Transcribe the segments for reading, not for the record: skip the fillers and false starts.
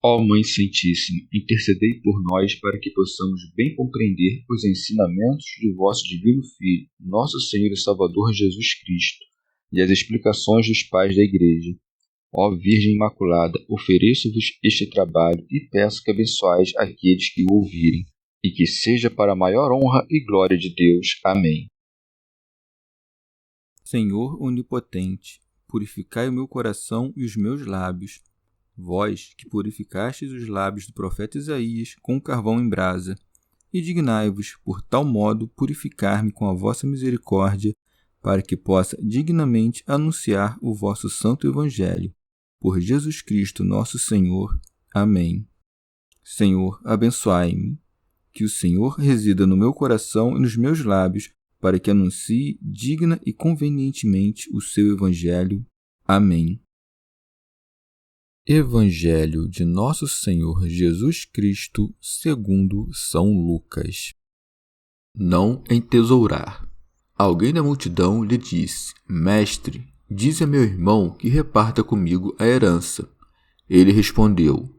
Ó Mãe Santíssima, intercedei por nós para que possamos bem compreender os ensinamentos de vosso Divino Filho, nosso Senhor e Salvador Jesus Cristo, e as explicações dos pais da Igreja. Ó Virgem Imaculada, ofereço-vos este trabalho e peço que abençoais aqueles que o ouvirem, e que seja para a maior honra e glória de Deus. Amém. Senhor onipotente, purificai o meu coração e os meus lábios. Vós, que purificastes os lábios do profeta Isaías com carvão em brasa, e dignai-vos, por tal modo, purificar-me com a vossa misericórdia, para que possa dignamente anunciar o vosso santo Evangelho. Por Jesus Cristo nosso Senhor. Amém. Senhor, abençoai-me. Que o Senhor resida no meu coração e nos meus lábios, para que anuncie digna e convenientemente o seu Evangelho. Amém. Evangelho de Nosso Senhor Jesus Cristo, segundo São Lucas. Não entesourar. Alguém da multidão lhe disse: Mestre, dize a meu irmão que reparta comigo a herança. Ele respondeu: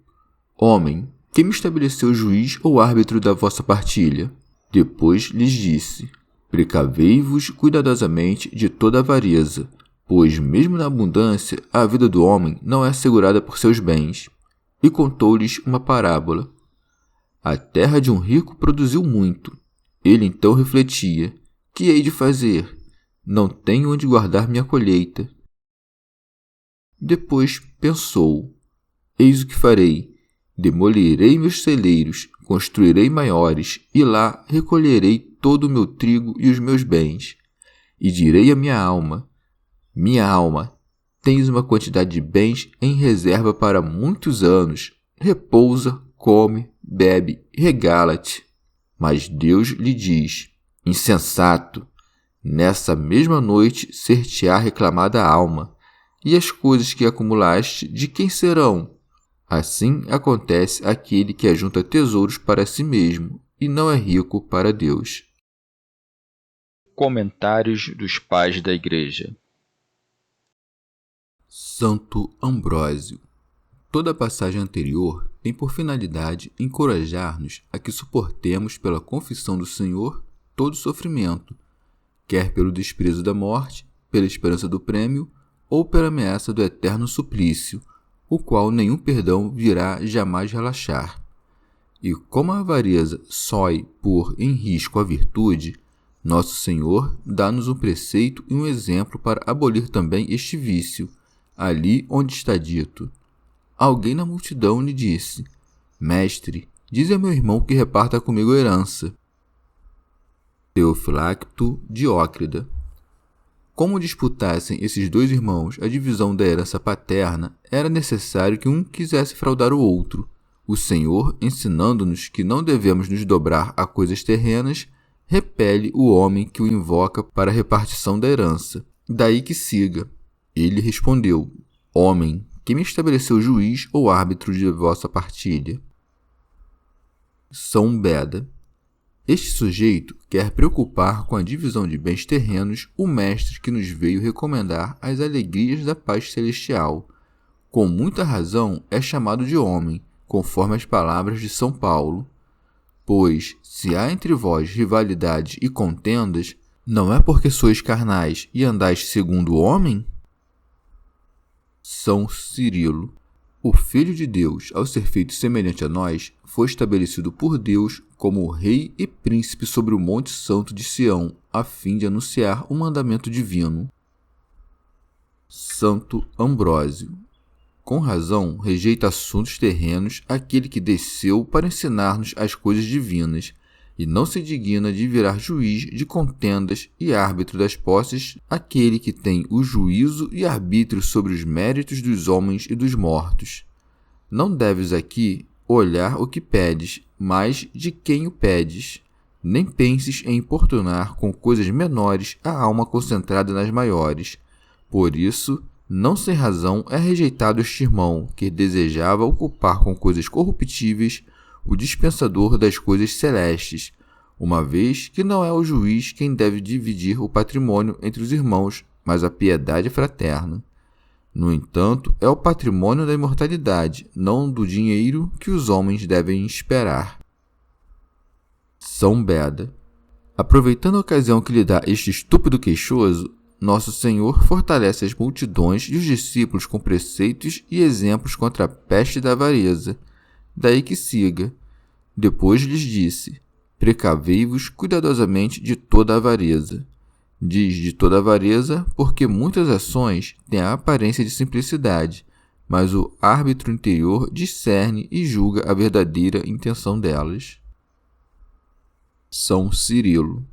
Homem, quem me estabeleceu juiz ou árbitro da vossa partilha? Depois lhes disse: Precavei-vos cuidadosamente de toda avareza, pois mesmo na abundância a vida do homem não é assegurada por seus bens. E contou-lhes uma parábola. A terra de um rico produziu muito. Ele então refletia: que hei de fazer? Não tenho onde guardar minha colheita. Depois pensou: eis o que farei. Demolirei meus celeiros, construirei maiores, e lá recolherei todo o meu trigo e os meus bens. E direi à minha alma: minha alma, tens uma quantidade de bens em reserva para muitos anos. Repousa, come, bebe, regala-te. Mas Deus lhe diz: insensato, nessa mesma noite ser-te-á reclamada a alma, e as coisas que acumulaste, de quem serão? Assim acontece àquele que ajunta tesouros para si mesmo e não é rico para Deus. Comentários dos Pais da Igreja. Santo Ambrósio. Toda a passagem anterior tem por finalidade encorajar-nos a que suportemos pela confissão do Senhor todo sofrimento, quer pelo desprezo da morte, pela esperança do prêmio ou pela ameaça do eterno suplício, o qual nenhum perdão virá jamais relaxar. E como a avareza sói pôr em risco a virtude, nosso Senhor dá-nos um preceito e um exemplo para abolir também este vício, ali onde está dito: alguém na multidão lhe disse: Mestre, dize a meu irmão que reparta comigo a herança. Teofilacto Diócrida. Como disputassem esses dois irmãos a divisão da herança paterna, era necessário que um quisesse fraudar o outro. O Senhor, ensinando-nos que não devemos nos dobrar a coisas terrenas, repele o homem que o invoca para a repartição da herança. Daí que siga. Ele respondeu: Homem, quem me estabeleceu juiz ou árbitro de vossa partilha? São Beda. Este sujeito quer preocupar com a divisão de bens terrenos o mestre que nos veio recomendar as alegrias da paz celestial. Com muita razão é chamado de homem, conforme as palavras de São Paulo. Pois, se há entre vós rivalidades e contendas, não é porque sois carnais e andais segundo o homem? São Cirilo. O Filho de Deus, ao ser feito semelhante a nós, foi estabelecido por Deus como rei e príncipe sobre o Monte Santo de Sião, a fim de anunciar o mandamento divino. Santo Ambrósio. Com razão, rejeita assuntos terrenos aquele que desceu para ensinar-nos as coisas divinas, e não se digna de virar juiz de contendas e árbitro das posses aquele que tem o juízo e arbítrio sobre os méritos dos homens e dos mortos. Não deves aqui olhar o que pedes, mas de quem o pedes. Nem penses em importunar com coisas menores a alma concentrada nas maiores. Por isso, não sem razão é rejeitado este irmão, que desejava ocupar com coisas corruptíveis o dispensador das coisas celestes, uma vez que não é o juiz quem deve dividir o patrimônio entre os irmãos, mas a piedade fraterna. No entanto, é o patrimônio da imortalidade, não do dinheiro que os homens devem esperar. São Beda. Aproveitando a ocasião que lhe dá este estúpido queixoso, Nosso Senhor fortalece as multidões e os discípulos com preceitos e exemplos contra a peste da avareza. Daí que siga. Depois lhes disse: precavei-vos cuidadosamente de toda a avareza. Diz de toda avareza, porque muitas ações têm a aparência de simplicidade, mas o árbitro interior discerne e julga a verdadeira intenção delas. São Cirilo.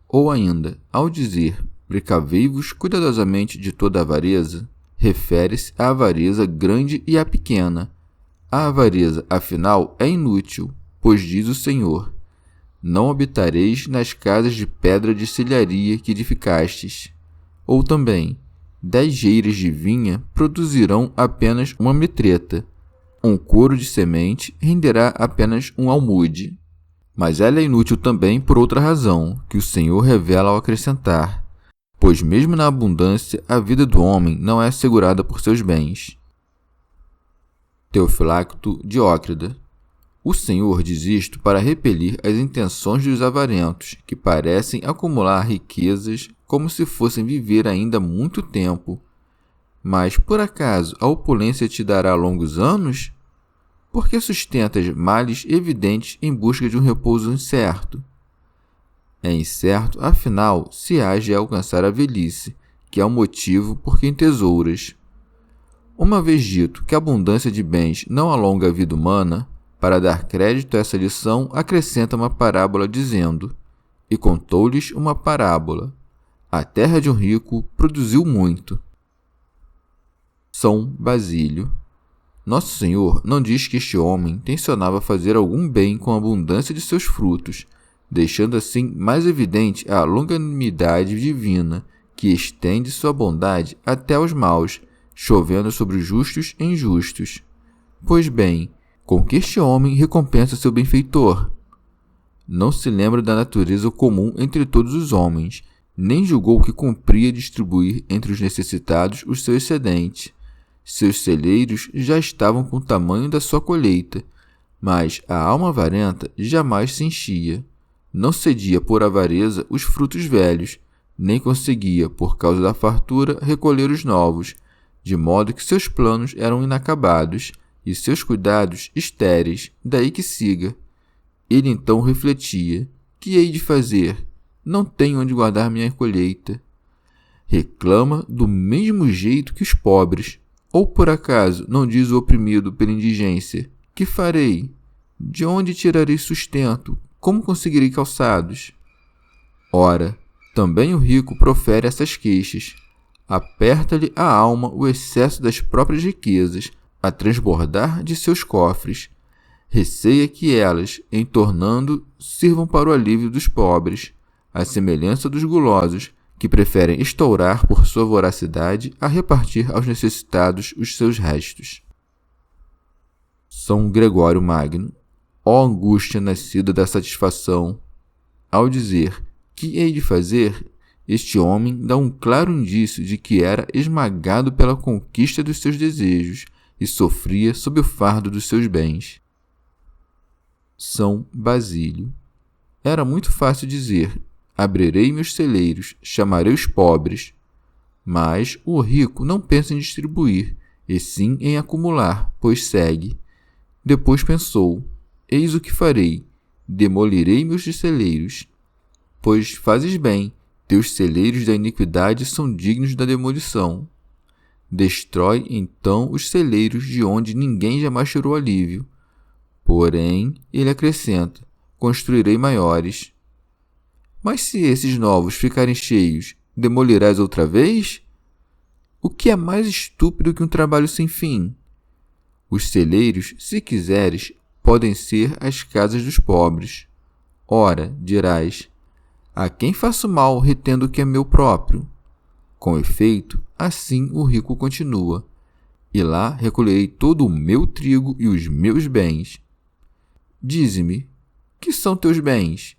Ou ainda, ao dizer precavei-vos cuidadosamente de toda avareza, refere-se à avareza grande e à pequena. A avareza, afinal, é inútil, pois diz o Senhor: não habitareis nas casas de pedra de silharia que edificastes. Ou também, 10 geiras de vinha produzirão apenas uma metreta. Um couro de semente renderá apenas um almude. Mas ela é inútil também por outra razão, que o Senhor revela ao acrescentar: pois mesmo na abundância a vida do homem não é assegurada por seus bens. Teofilacto Diócrida. O Senhor diz isto para repelir as intenções dos avarentos, que parecem acumular riquezas como se fossem viver ainda muito tempo. Mas, por acaso, a opulência te dará longos anos? Por que sustentas males evidentes em busca de um repouso incerto? É incerto, afinal, se há de alcançar a velhice, que é o motivo por que entesouras. Uma vez dito que a abundância de bens não alonga a vida humana, para dar crédito a essa lição, acrescenta uma parábola dizendo: e contou-lhes uma parábola. A terra de um rico produziu muito. São Basílio. Nosso Senhor não diz que este homem tencionava fazer algum bem com a abundância de seus frutos, deixando assim mais evidente a longanimidade divina, que estende sua bondade até aos maus, chovendo sobre os justos e injustos. Pois bem, com que este homem recompensa seu benfeitor? Não se lembra da natureza comum entre todos os homens, nem julgou que cumpria distribuir entre os necessitados o seu excedente. Seus celeiros já estavam com o tamanho da sua colheita, mas a alma avarenta jamais se enchia. Não cedia por avareza os frutos velhos, nem conseguia, por causa da fartura, recolher os novos, de modo que seus planos eram inacabados e seus cuidados estéreis. Daí que siga. Ele então refletia: que hei de fazer? Não tenho onde guardar minha colheita. Reclama do mesmo jeito que os pobres. Ou por acaso não diz o oprimido pela indigência: que farei? De onde tirarei sustento? Como conseguirei calçados? Ora, também o rico profere essas queixas. Aperta-lhe a alma o excesso das próprias riquezas, a transbordar de seus cofres. Receia que elas, em tornando, sirvam para o alívio dos pobres, à semelhança dos gulosos, que preferem estourar por sua voracidade a repartir aos necessitados os seus restos. São Gregório Magno. Ó angústia nascida da satisfação! Ao dizer que hei de fazer, este homem dá um claro indício de que era esmagado pela conquista dos seus desejos e sofria sob o fardo dos seus bens. São Basílio. Era muito fácil dizer: abrirei meus celeiros, chamarei os pobres. Mas o rico não pensa em distribuir, e sim em acumular, pois segue. Depois pensou: eis o que farei, demolirei meus celeiros. Pois fazes bem, teus celeiros da iniquidade são dignos da demolição. Destrói então os celeiros de onde ninguém jamais tirou alívio. Porém, ele acrescenta: construirei maiores. Mas se esses novos ficarem cheios, demolirás outra vez? O que é mais estúpido que um trabalho sem fim? Os celeiros, se quiseres, podem ser as casas dos pobres. Ora, dirás: a quem faço mal retendo o que é meu próprio? Com efeito, assim o rico continua: e lá recolherei todo o meu trigo e os meus bens. Dize-me, que são teus bens?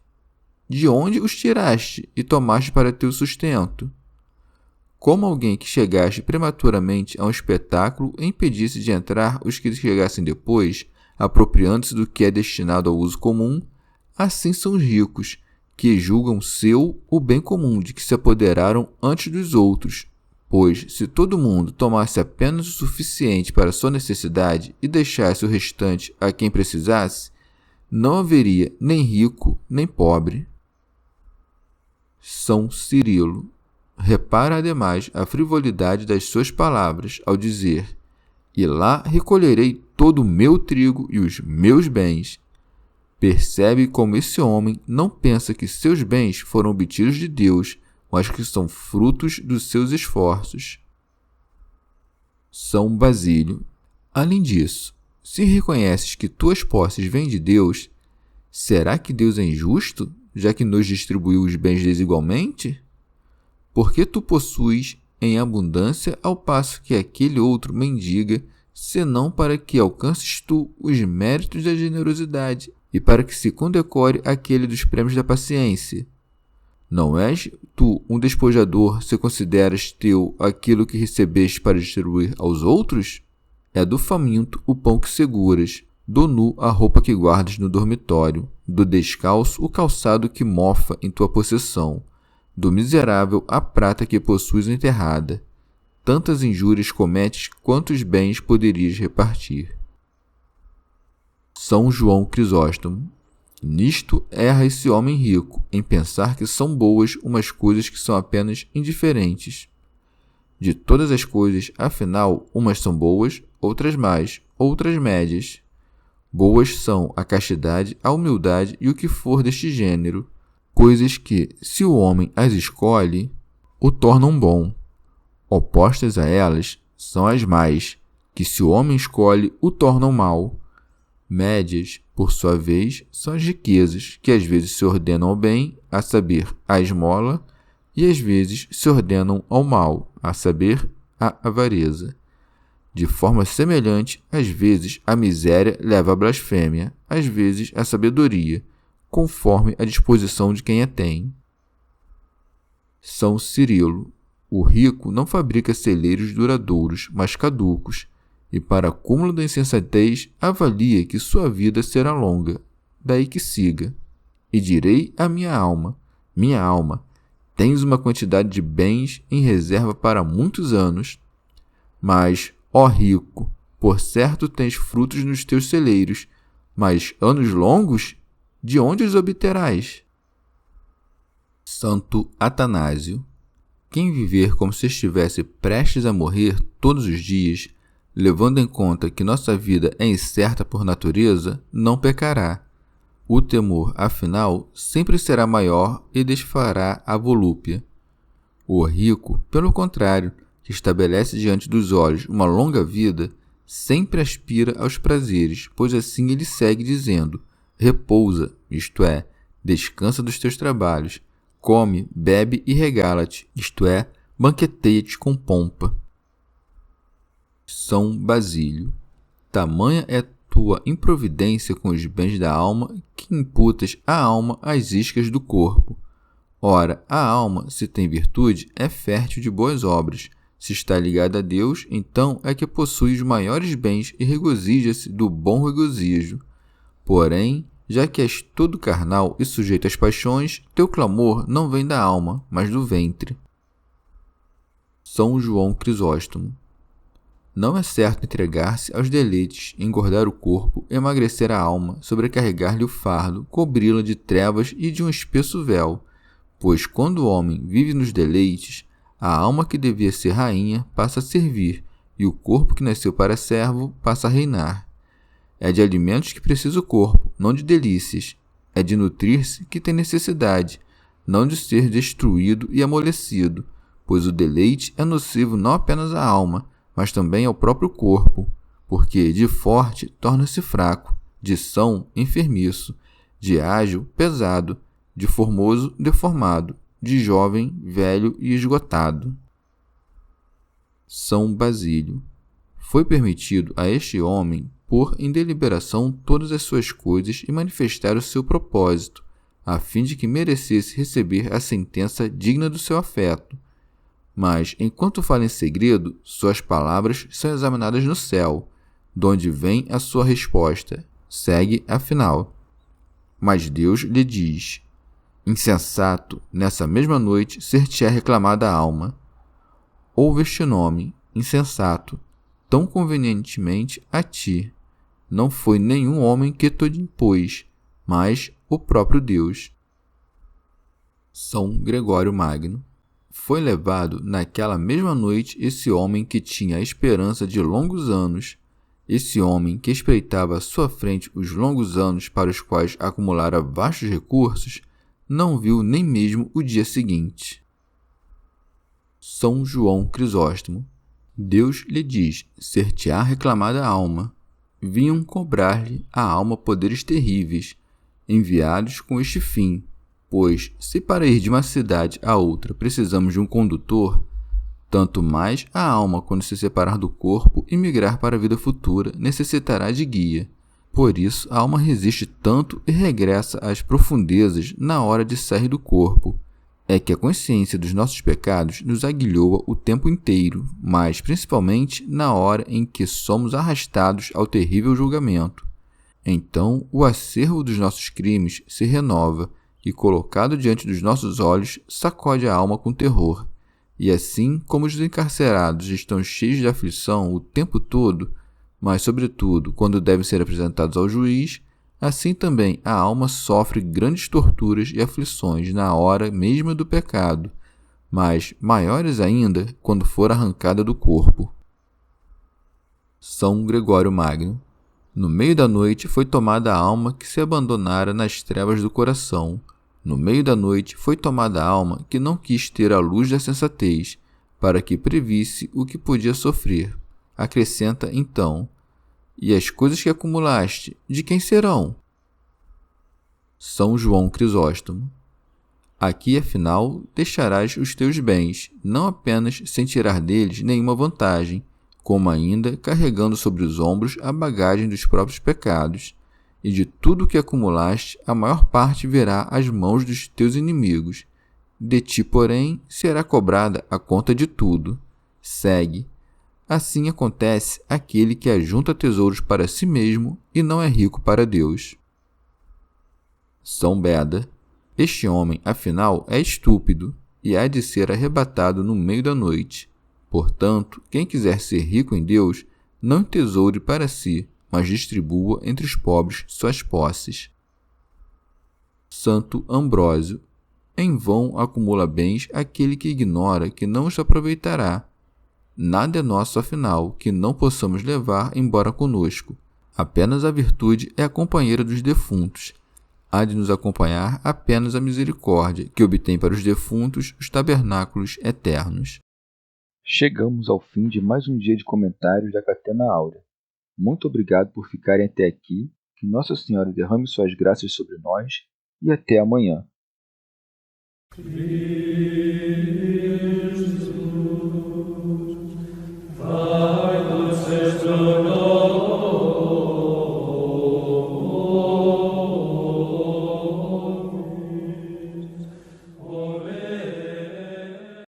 De onde os tiraste e tomaste para teu sustento? como alguém que chegasse prematuramente a um espetáculo impedisse de entrar os que chegassem depois, apropriando-se do que é destinado ao uso comum, assim são os ricos, que julgam seu o bem comum de que se apoderaram antes dos outros. Pois, se todo mundo tomasse apenas o suficiente para sua necessidade e deixasse o restante a quem precisasse, não haveria nem rico nem pobre. São Cirilo. Repara ademais a frivolidade das suas palavras ao dizer: e lá recolherei todo o meu trigo e os meus bens. Percebe como esse homem não pensa que seus bens foram obtidos de Deus, mas que são frutos dos seus esforços. São Basílio. Além disso, se reconheces que tuas posses vêm de Deus, será que Deus é injusto, já que nos distribuiu os bens desigualmente? Porque tu possuis em abundância, ao passo que aquele outro mendiga, senão para que alcances tu os méritos da generosidade e para que se condecore aquele dos prêmios da paciência. Não és tu um despojador se consideras teu aquilo que recebeste para distribuir aos outros? É do faminto o pão que seguras, do nu a roupa que guardas no dormitório, do descalço o calçado que mofa em tua possessão, do miserável a prata que possuis enterrada. Tantas injúrias cometes quantos bens poderias repartir. São João Crisóstomo. Nisto erra esse homem rico, em pensar que são boas umas coisas que são apenas indiferentes. De todas as coisas, afinal, umas são boas, outras mais, outras médias. Boas são a castidade, a humildade e o que for deste gênero, coisas que, se o homem as escolhe, o tornam bom. Opostas a elas são as mais, que se o homem escolhe, o tornam mal. Médias, por sua vez, são as riquezas, que às vezes se ordenam ao bem, a saber, à esmola, e às vezes se ordenam ao mal, a saber, à avareza. De forma semelhante, às vezes a miséria leva à blasfêmia, às vezes à sabedoria, conforme a disposição de quem a tem. São Cirilo. O rico não fabrica celeiros duradouros, mas caducos, e para cúmulo da insensatez, avalia que sua vida será longa. Daí que siga. E direi à minha alma, tens uma quantidade de bens em reserva para muitos anos. Mas, ó rico, por certo tens frutos nos teus celeiros, mas anos longos, de onde os obterás? Santo Atanásio. Quem viver como se estivesse prestes a morrer todos os dias, levando em conta que nossa vida é incerta por natureza, não pecará. O temor, afinal, sempre será maior e desfará a volúpia. O rico, pelo contrário, que estabelece diante dos olhos uma longa vida, sempre aspira aos prazeres, pois assim ele segue dizendo: repousa, isto é, descansa dos teus trabalhos, come, bebe e regala-te, isto é, banqueteia-te com pompa. São Basílio. Tamanha é tua improvidência com os bens da alma que imputas à alma as iscas do corpo. Ora, a alma, se tem virtude, é fértil de boas obras. Se está ligada a Deus, então é que possui os maiores bens e regozija-se do bom regozijo. Porém, já que és todo carnal e sujeito às paixões, teu clamor não vem da alma, mas do ventre. São João Crisóstomo. Não é certo entregar-se aos deleites, engordar o corpo, emagrecer a alma, sobrecarregar-lhe o fardo, cobri-la de trevas e de um espesso véu, pois quando o homem vive nos deleites, a alma que devia ser rainha passa a servir, e o corpo que nasceu para servo passa a reinar. É de alimentos que precisa o corpo, não de delícias. É de nutrir-se que tem necessidade, não de ser destruído e amolecido, pois o deleite é nocivo não apenas à alma, mas também ao próprio corpo, porque de forte torna-se fraco, de são enfermiço, de ágil pesado, de formoso deformado, de jovem velho e esgotado. São Basílio. Foi permitido a este homem pôr em deliberação todas as suas coisas e manifestar o seu propósito, a fim de que merecesse receber a sentença digna do seu afeto. Mas, enquanto fala em segredo, suas palavras são examinadas no céu, donde vem a sua resposta. Segue afinal. Mas Deus lhe diz: insensato, nessa mesma noite ser-te-é reclamada a alma. Ouve este nome, insensato, tão convenientemente a ti. Não foi nenhum homem que te impôs, mas o próprio Deus. São Gregório Magno. Foi levado naquela mesma noite esse homem que tinha a esperança de longos anos, esse homem que espreitava à sua frente os longos anos para os quais acumulara vastos recursos, não viu nem mesmo o dia seguinte. São João Crisóstomo. Deus lhe diz: ser-te-á reclamada a alma. Vinham cobrar-lhe a alma poderes terríveis, enviados com este fim, pois, se para ir de uma cidade a outra precisamos de um condutor, tanto mais a alma, quando se separar do corpo e migrar para a vida futura, necessitará de guia. Por isso, a alma resiste tanto e regressa às profundezas na hora de sair do corpo. É que a consciência dos nossos pecados nos aguilhoa o tempo inteiro, mas principalmente na hora em que somos arrastados ao terrível julgamento. Então, o acervo dos nossos crimes se renova e, colocado diante dos nossos olhos, sacode a alma com terror. E assim como os encarcerados estão cheios de aflição o tempo todo, mas, sobretudo, quando devem ser apresentados ao juiz, assim também a alma sofre grandes torturas e aflições na hora mesma do pecado, mas maiores ainda quando for arrancada do corpo. São Gregório Magno. No meio da noite foi tomada a alma que se abandonara nas trevas do coração. No meio da noite foi tomada a alma que não quis ter a luz da sensatez, para que previsse o que podia sofrer. Acrescenta então: e as coisas que acumulaste, de quem serão? São João Crisóstomo. Aqui, afinal, deixarás os teus bens, não apenas sem tirar deles nenhuma vantagem, como ainda carregando sobre os ombros a bagagem dos próprios pecados, e de tudo o que acumulaste, a maior parte virá às mãos dos teus inimigos. De ti, porém, será cobrada a conta de tudo. Segue. Assim acontece aquele que ajunta tesouros para si mesmo e não é rico para Deus. São Beda. Este homem, afinal, é estúpido e há de ser arrebatado no meio da noite. Portanto, quem quiser ser rico em Deus, não entesoure para si, mas distribua entre os pobres suas posses. Santo Ambrósio. Em vão acumula bens aquele que ignora que não os aproveitará. Nada é nosso, afinal, que não possamos levar embora conosco. Apenas a virtude é a companheira dos defuntos. Há de nos acompanhar apenas a misericórdia, que obtém para os defuntos os tabernáculos eternos. Chegamos ao fim de mais um dia de comentários da Catena Áurea. Muito obrigado por ficarem até aqui, que Nossa Senhora derrame suas graças sobre nós e até amanhã.